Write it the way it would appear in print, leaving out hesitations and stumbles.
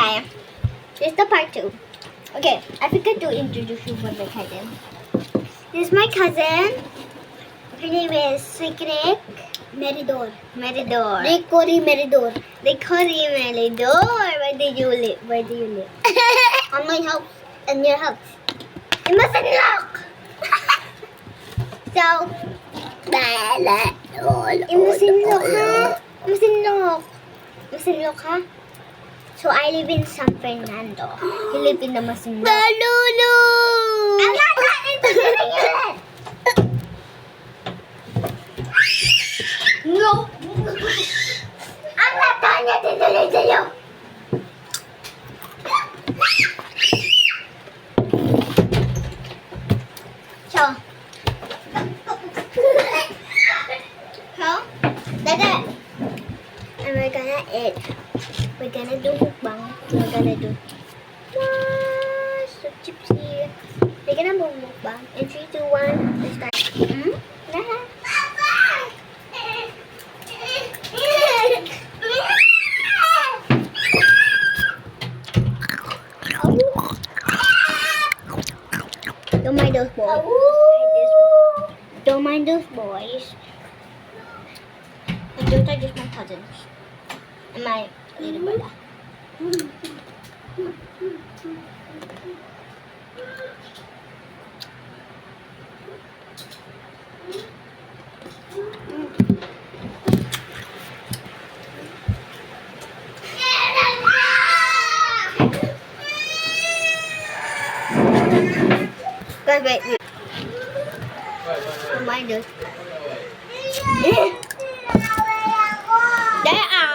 Okay. This is the part 2. Okay, I forgot to introduce you for my cousin. This is my cousin. Her name is Secret Meridor. Meridor. They call him Meridor. They call him Meridor. Where do you live? Where do you live? On my house. In your house. You mustn't look. So, you mustn't look, huh? You mustn't look. You mustn't look, huh? So I live in San Fernando. You live in the Masinloc. Balulu! I'm not introducing you yet. No. I'm not done yet introducing you. So, that's it. And we're gonna eat. We're gonna do mukbang. We're gonna do so chipsy. We're gonna do mukbang. In 3, 2, 1, let's start. Don't mind those boys. Don't mind those boys. And those are just my cousins. And my little brother. Guys, wait. Don't mind those. There are.